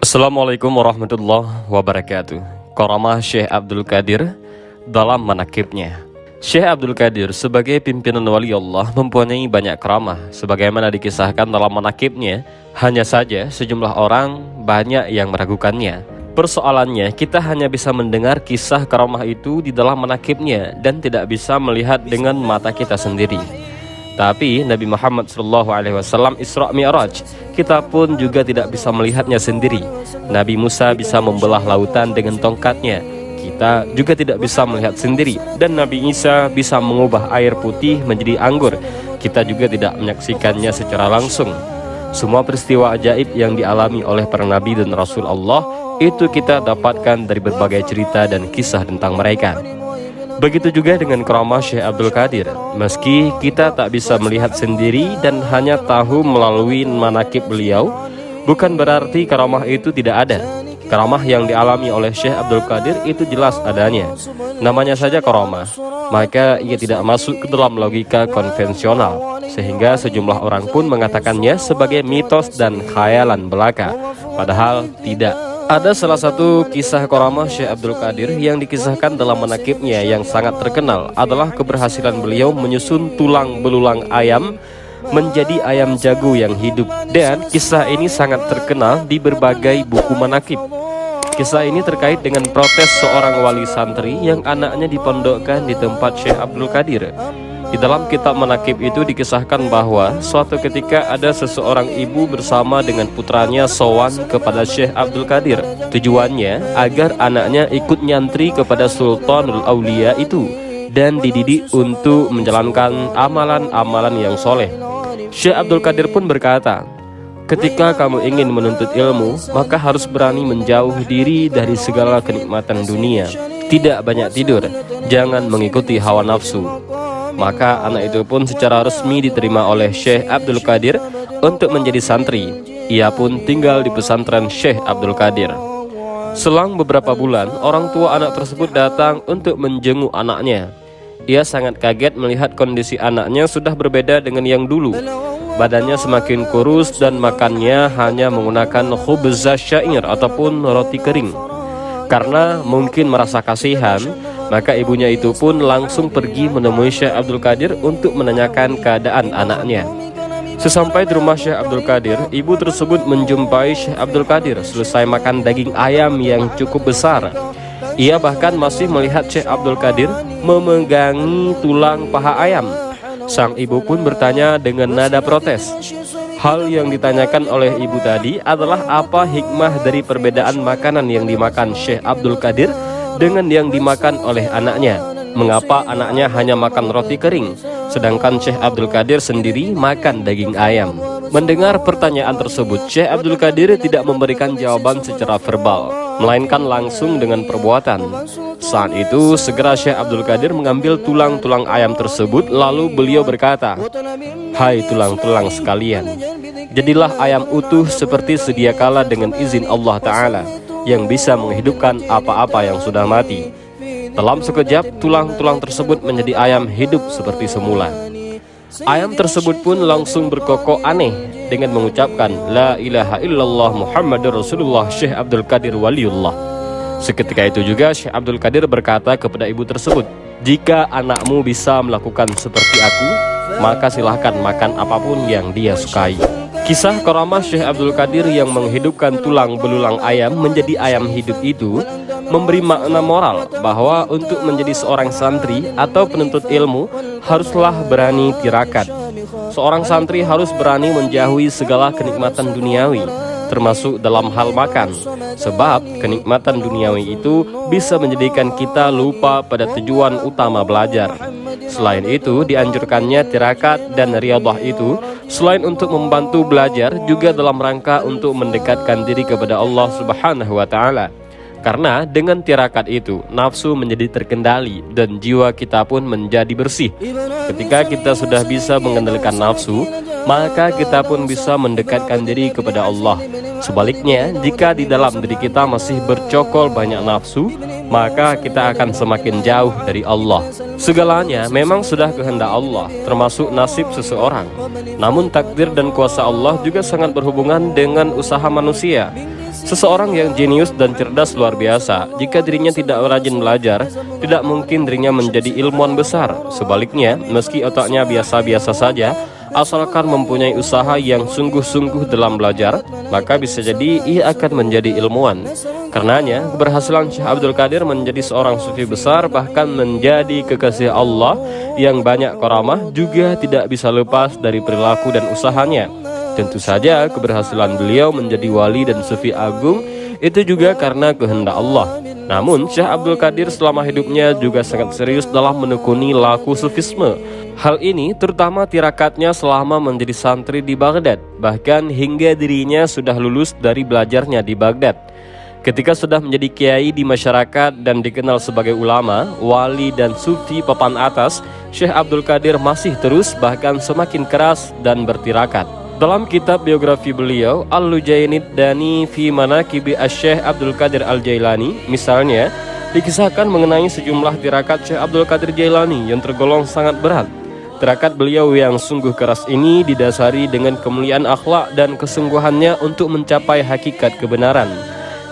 Assalamualaikum warahmatullahi wabarakatuh. Karamah Syekh Abdul Qadir dalam manaqibnya. Syekh Abdul Qadir sebagai pimpinan wali Allah mempunyai banyak karamah sebagaimana dikisahkan dalam manaqibnya. Hanya saja sejumlah orang banyak yang meragukannya. Persoalannya, kita hanya bisa mendengar kisah karamah itu di dalam manaqibnya dan tidak bisa melihat dengan mata kita sendiri. Tapi Nabi Muhammad SAW Isra Mi'raj, kita pun juga tidak bisa melihatnya sendiri. Nabi Musa bisa membelah lautan dengan tongkatnya, kita juga tidak bisa melihat sendiri. Dan Nabi Isa bisa mengubah air putih menjadi anggur, kita juga tidak menyaksikannya secara langsung. Semua peristiwa ajaib yang dialami oleh para nabi dan rasul Allah itu kita dapatkan dari berbagai cerita dan kisah tentang mereka. Begitu juga dengan karamah Syekh Abdul Qadir. Meski kita tak bisa melihat sendiri dan hanya tahu melalui manaqib beliau, bukan berarti karamah itu tidak ada. Karamah yang dialami oleh Syekh Abdul Qadir itu jelas adanya. Namanya saja karamah, maka ia tidak masuk ke dalam logika konvensional, sehingga sejumlah orang pun mengatakannya sebagai mitos dan khayalan belaka. Padahal tidak. Ada salah satu kisah karamah Syekh Abdul Qadir yang dikisahkan dalam manaqibnya yang sangat terkenal adalah keberhasilan beliau menyusun tulang belulang ayam menjadi ayam jago yang hidup. Dan kisah ini sangat terkenal di berbagai buku manaqib. Kisah ini terkait dengan protes seorang wali santri yang anaknya dipondokkan di tempat Syekh Abdul Qadir. Di dalam kitab manaqib itu dikisahkan bahwa suatu ketika ada seseorang ibu bersama dengan putranya sowan kepada Syekh Abdul Qadir. Tujuannya agar anaknya ikut nyantri kepada Sultanul Aulia itu dan dididik untuk menjalankan amalan-amalan yang soleh. Syekh Abdul Qadir pun berkata, "Ketika kamu ingin menuntut ilmu, maka harus berani menjauh diri dari segala kenikmatan dunia. Tidak banyak tidur, jangan mengikuti hawa nafsu." Maka anak itu pun secara resmi diterima oleh Syekh Abdul Qadir untuk menjadi santri. Ia pun tinggal di pesantren Syekh Abdul Qadir. Selang beberapa bulan, orang tua anak tersebut datang untuk menjenguk anaknya. Ia sangat kaget melihat kondisi anaknya sudah berbeda dengan yang dulu. Badannya semakin kurus dan makannya hanya menggunakan khubzah syair ataupun roti kering. Karena mungkin merasa kasihan, maka ibunya itu pun langsung pergi menemui Syekh Abdul Qadir untuk menanyakan keadaan anaknya. Sesampai di rumah Syekh Abdul Qadir, ibu tersebut menjumpai Syekh Abdul Qadir selesai makan daging ayam yang cukup besar. Ia bahkan masih melihat Syekh Abdul Qadir memegangi tulang paha ayam. Sang ibu pun bertanya dengan nada protes. Hal yang ditanyakan oleh ibu tadi adalah apa hikmah dari perbedaan makanan yang dimakan Syekh Abdul Qadir dengan yang dimakan oleh anaknya. Mengapa anaknya hanya makan roti kering, sedangkan Syekh Abdul Qadir sendiri makan daging ayam? Mendengar pertanyaan tersebut, Syekh Abdul Qadir tidak memberikan jawaban secara verbal, melainkan langsung dengan perbuatan. Saat itu segera Syekh Abdul Qadir mengambil tulang-tulang ayam tersebut, lalu beliau berkata, "Hai tulang-tulang sekalian, jadilah ayam utuh seperti sedia kala dengan izin Allah Ta'ala yang bisa menghidupkan apa-apa yang sudah mati." Dalam sekejap, tulang-tulang tersebut menjadi ayam hidup seperti semula. Ayam tersebut pun langsung berkokok aneh dengan mengucapkan La ilaha illallah Muhammadur Rasulullah Syekh Abdul Qadir Waliullah. Seketika itu juga Syekh Abdul Qadir berkata kepada ibu tersebut, "Jika anakmu bisa melakukan seperti aku, maka silahkan makan apapun yang dia sukai." Kisah karamah Syekh Abdul Qadir yang menghidupkan tulang belulang ayam menjadi ayam hidup itu memberi makna moral bahwa untuk menjadi seorang santri atau penuntut ilmu haruslah berani tirakat. Seorang santri harus berani menjauhi segala kenikmatan duniawi, termasuk dalam hal makan, sebab kenikmatan duniawi itu bisa menjadikan kita lupa pada tujuan utama belajar. Selain itu, dianjurkannya tirakat dan riyadhah itu selain untuk membantu belajar, juga dalam rangka untuk mendekatkan diri kepada Allah Subhanahu wa Ta'ala. Karena dengan tirakat itu, nafsu menjadi terkendali dan jiwa kita pun menjadi bersih. Ketika kita sudah bisa mengendalikan nafsu, maka kita pun bisa mendekatkan diri kepada Allah. Sebaliknya, jika di dalam diri kita masih bercokol banyak nafsu, maka kita akan semakin jauh dari Allah. Segalanya memang sudah kehendak Allah, termasuk nasib seseorang. Namun takdir dan kuasa Allah juga sangat berhubungan dengan usaha manusia. Seseorang yang jenius dan cerdas luar biasa, jika dirinya tidak rajin belajar, tidak mungkin dirinya menjadi ilmuwan besar. Sebaliknya, meski otaknya biasa-biasa saja, asalkan mempunyai usaha yang sungguh-sungguh dalam belajar, maka bisa jadi ia akan menjadi ilmuwan. Karenanya, keberhasilan Syekh Abdul Qadir menjadi seorang sufi besar, bahkan menjadi kekasih Allah yang banyak karamah, juga tidak bisa lepas dari perilaku dan usahanya. Tentu saja keberhasilan beliau menjadi wali dan sufi agung itu juga karena kehendak Allah. Namun Syekh Abdul Qadir selama hidupnya juga sangat serius dalam menekuni laku sufisme. Hal ini terutama tirakatnya selama menjadi santri di Baghdad, bahkan hingga dirinya sudah lulus dari belajarnya di Baghdad. Ketika sudah menjadi kiai di masyarakat dan dikenal sebagai ulama, wali dan sufi papan atas, Syekh Abdul Qadir masih terus bahkan semakin keras dan bertirakat. Dalam kitab biografi beliau, Al-Lujainid Dani fi Manaqibi Asy-Syaikh Abdul Qadir Al-Jailani, misalnya, dikisahkan mengenai sejumlah tirakat Syekh Abdul Qadir Jailani yang tergolong sangat berat. Tirakat beliau yang sungguh keras ini didasari dengan kemuliaan akhlak dan kesungguhannya untuk mencapai hakikat kebenaran.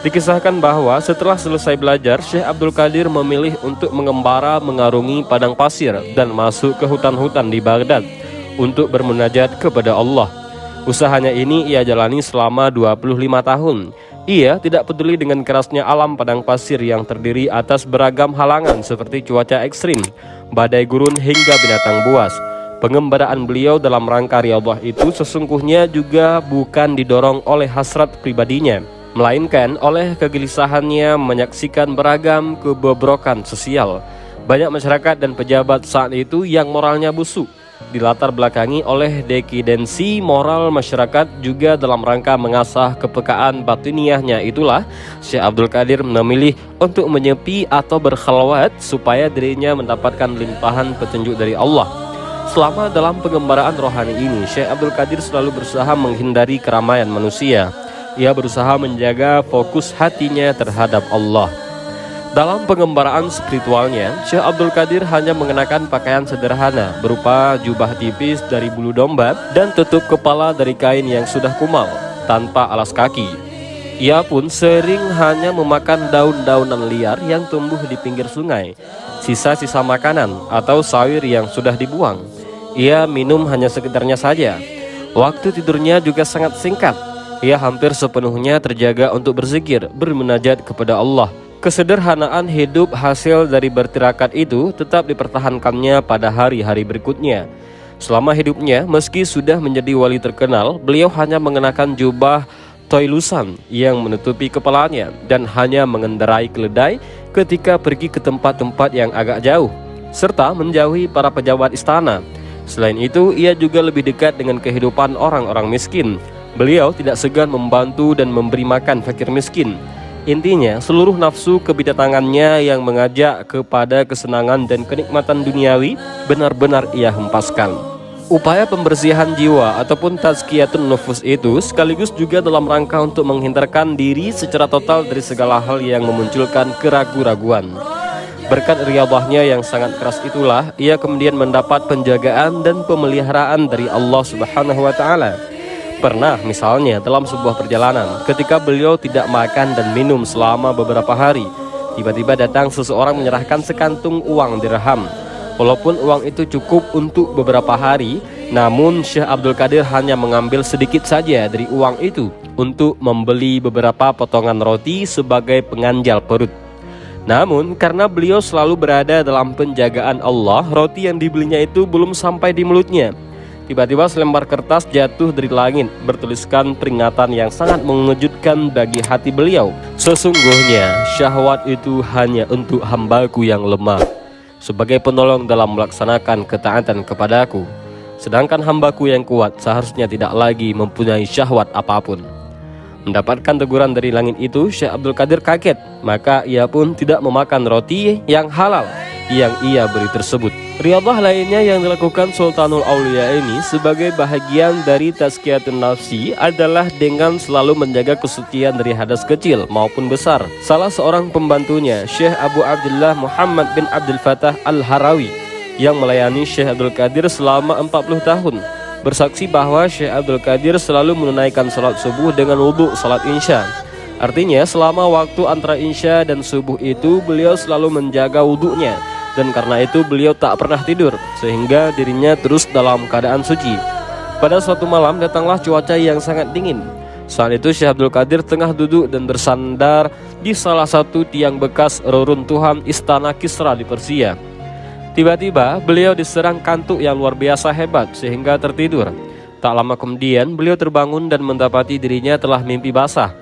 Dikisahkan bahwa setelah selesai belajar, Syekh Abdul Qadir memilih untuk mengembara mengarungi padang pasir dan masuk ke hutan-hutan di Baghdad untuk bermunajat kepada Allah. Usahanya ini ia jalani selama 25 tahun. Ia tidak peduli dengan kerasnya alam padang pasir yang terdiri atas beragam halangan seperti cuaca ekstrim, badai gurun hingga binatang buas. Pengembaraan beliau dalam rangka riyadhah itu sesungguhnya juga bukan didorong oleh hasrat pribadinya, melainkan oleh kegelisahannya menyaksikan beragam kebobrokan sosial. Banyak masyarakat dan pejabat saat itu yang moralnya busuk, dilatar belakangi oleh decadensi moral masyarakat, juga dalam rangka mengasah kepekaan batiniahnya. Itulah Syekh Abdul Qadir memilih untuk menyepi atau berkhalwat supaya dirinya mendapatkan limpahan petunjuk dari Allah. Selama dalam pengembaraan rohani ini, Syekh Abdul Qadir selalu berusaha menghindari keramaian manusia. Ia berusaha menjaga fokus hatinya terhadap Allah. Dalam pengembaraan spiritualnya, Syekh Abdul Qadir hanya mengenakan pakaian sederhana berupa jubah tipis dari bulu domba dan tutup kepala dari kain yang sudah kumal, tanpa alas kaki. Ia pun sering hanya memakan daun-daunan liar yang tumbuh di pinggir sungai, sisa-sisa makanan atau sayur yang sudah dibuang. Ia minum hanya sekedarnya saja. Waktu tidurnya juga sangat singkat. Ia hampir sepenuhnya terjaga untuk berzikir, bermunajat kepada Allah. Kesederhanaan hidup hasil dari bertirakat itu tetap dipertahankannya pada hari-hari berikutnya. Selama hidupnya, meski sudah menjadi wali terkenal, beliau hanya mengenakan jubah toilusan yang menutupi kepalanya dan hanya mengendarai keledai ketika pergi ke tempat-tempat yang agak jauh, serta menjauhi para pejabat istana. Selain itu, ia juga lebih dekat dengan kehidupan orang-orang miskin. Beliau tidak segan membantu dan memberi makan fakir miskin. Intinya, seluruh nafsu kebidatangannya yang mengajak kepada kesenangan dan kenikmatan duniawi benar-benar ia hempaskan. Upaya pembersihan jiwa ataupun tazkiyatun nufus itu sekaligus juga dalam rangka untuk menghindarkan diri secara total dari segala hal yang memunculkan keraguan-raguan. Berkat riyadhahnya yang sangat keras itulah, ia kemudian mendapat penjagaan dan pemeliharaan dari Allah Subhanahu wa Ta'ala. Pernah misalnya dalam sebuah perjalanan, ketika beliau tidak makan dan minum selama beberapa hari, tiba-tiba datang seseorang menyerahkan sekantung uang dirham. Walaupun uang itu cukup untuk beberapa hari, namun Syekh Abdul Qadir hanya mengambil sedikit saja dari uang itu untuk membeli beberapa potongan roti sebagai penganjal perut. Namun karena beliau selalu berada dalam penjagaan Allah, roti yang dibelinya itu belum sampai di mulutnya. Tiba-tiba selembar kertas jatuh dari langit bertuliskan peringatan yang sangat mengejutkan bagi hati beliau. Sesungguhnya syahwat itu hanya untuk hambaku yang lemah, sebagai penolong dalam melaksanakan ketaatan kepadaku. Sedangkan hambaku yang kuat seharusnya tidak lagi mempunyai syahwat apapun. Mendapatkan teguran dari langit itu, Syekh Abdul Qadir kaget. Maka ia pun tidak memakan roti yang halal yang ia beri tersebut. Riyadhah lainnya yang dilakukan Sultanul Aulia ini sebagai bahagian dari tazkiyatun nafsi adalah dengan selalu menjaga kesucian dari hadas kecil maupun besar. Salah seorang pembantunya, Syekh Abu Abdullah Muhammad bin Abdul Fattah Al-Harawi, yang melayani Syekh Abdul Qadir selama 40 tahun, bersaksi bahwa Syekh Abdul Qadir selalu menunaikan salat subuh dengan wudhu salat insya. Artinya selama waktu antara Isya dan subuh itu beliau selalu menjaga wudhunya, dan karena itu beliau tak pernah tidur sehingga dirinya terus dalam keadaan suci. Pada suatu malam datanglah cuaca yang sangat dingin. Saat itu Syekh Abdul Qadir tengah duduk dan bersandar di salah satu tiang bekas reruntuhan istana Kisra di Persia. Tiba-tiba beliau diserang kantuk yang luar biasa hebat sehingga tertidur. Tak lama kemudian beliau terbangun dan mendapati dirinya telah mimpi basah.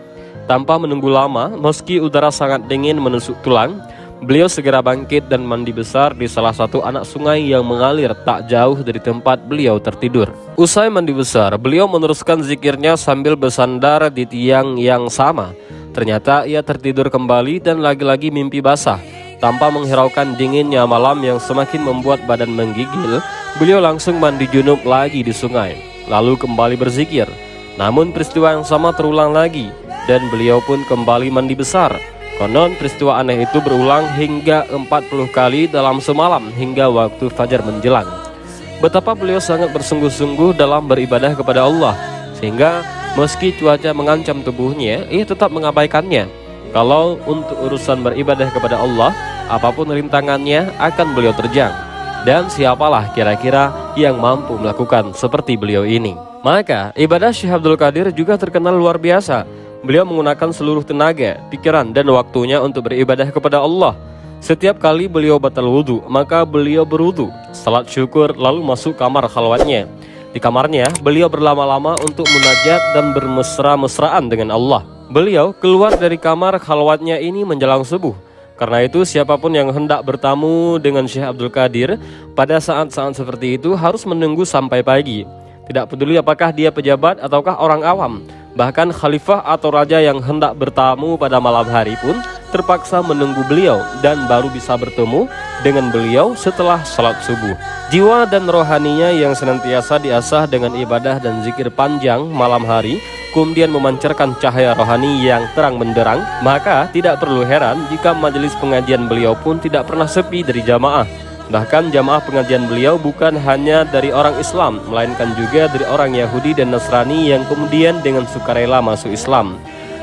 Tanpa menunggu lama, meski udara sangat dingin menusuk tulang, beliau segera bangkit dan mandi besar di salah satu anak sungai yang mengalir tak jauh dari tempat beliau tertidur. Usai mandi besar, beliau meneruskan zikirnya sambil bersandar di tiang yang sama. Ternyata ia tertidur kembali dan lagi-lagi mimpi basah. Tanpa menghiraukan dinginnya malam yang semakin membuat badan menggigil, beliau langsung mandi junub lagi di sungai, lalu kembali berzikir. Namun peristiwa yang sama terulang lagi, dan beliau pun kembali mandi besar. Konon peristiwa aneh itu berulang hingga 40 kali dalam semalam hingga waktu fajar menjelang. Betapa beliau sangat bersungguh-sungguh dalam beribadah kepada Allah, sehingga meski cuaca mengancam tubuhnya, ia tetap mengabaikannya. Kalau untuk urusan beribadah kepada Allah, apapun rintangannya akan beliau terjang. Dan siapalah kira-kira yang mampu melakukan seperti beliau ini? Maka ibadah Syekh Abdul Qadir juga terkenal luar biasa. Beliau menggunakan seluruh tenaga, pikiran, dan waktunya untuk beribadah kepada Allah. Setiap kali beliau batal wudhu, maka beliau berwudhu, salat syukur, lalu masuk kamar khalwatnya. Di kamarnya, beliau berlama-lama untuk munajat dan bermesra-mesraan dengan Allah. Beliau keluar dari kamar khalwatnya ini menjelang subuh. Karena itu siapapun yang hendak bertamu dengan Syekh Abdul Qadir pada saat-saat seperti itu harus menunggu sampai pagi. Tidak peduli apakah dia pejabat ataukah orang awam. Bahkan khalifah atau raja yang hendak bertamu pada malam hari pun terpaksa menunggu beliau dan baru bisa bertemu dengan beliau setelah salat subuh. Jiwa dan rohaninya yang senantiasa diasah dengan ibadah dan zikir panjang malam hari kemudian memancarkan cahaya rohani yang terang benderang, maka tidak perlu heran jika majelis pengajian beliau pun tidak pernah sepi dari jamaah. Bahkan jamaah pengajian beliau bukan hanya dari orang Islam, melainkan juga dari orang Yahudi dan Nasrani yang kemudian dengan sukarela masuk Islam.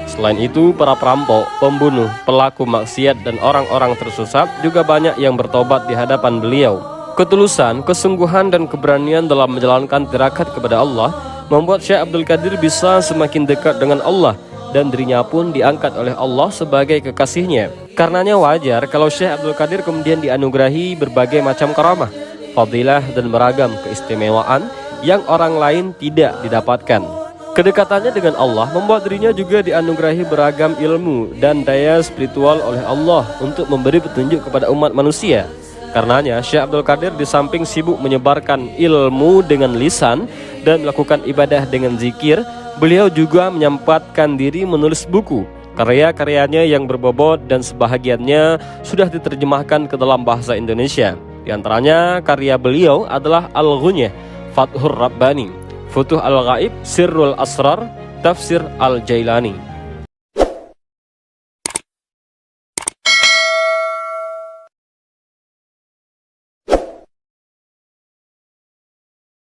Selain itu, para perampok, pembunuh, pelaku maksiat, dan orang-orang tersesat juga banyak yang bertobat di hadapan beliau. Ketulusan, kesungguhan, dan keberanian dalam menjalankan tirakat kepada Allah membuat Syekh Abdul Qadir bisa semakin dekat dengan Allah, dan dirinya pun diangkat oleh Allah sebagai kekasihnya. Karenanya wajar kalau Syekh Abdul Qadir kemudian dianugerahi berbagai macam karamah, fadilah, dan beragam keistimewaan yang orang lain tidak didapatkan. Kedekatannya dengan Allah membuat dirinya juga dianugerahi beragam ilmu dan daya spiritual oleh Allah untuk memberi petunjuk kepada umat manusia. Karenanya Syekh Abdul Qadir di samping sibuk menyebarkan ilmu dengan lisan dan melakukan ibadah dengan zikir, beliau juga menyempatkan diri menulis buku. Karya-karyanya yang berbobot dan sebahagiannya sudah diterjemahkan ke dalam bahasa Indonesia. Di antaranya karya beliau adalah Al-Ghunyah, Fathur Rabbani, Futuh Al-Ghaib, Sirrul Asrar, Tafsir Al-Jailani.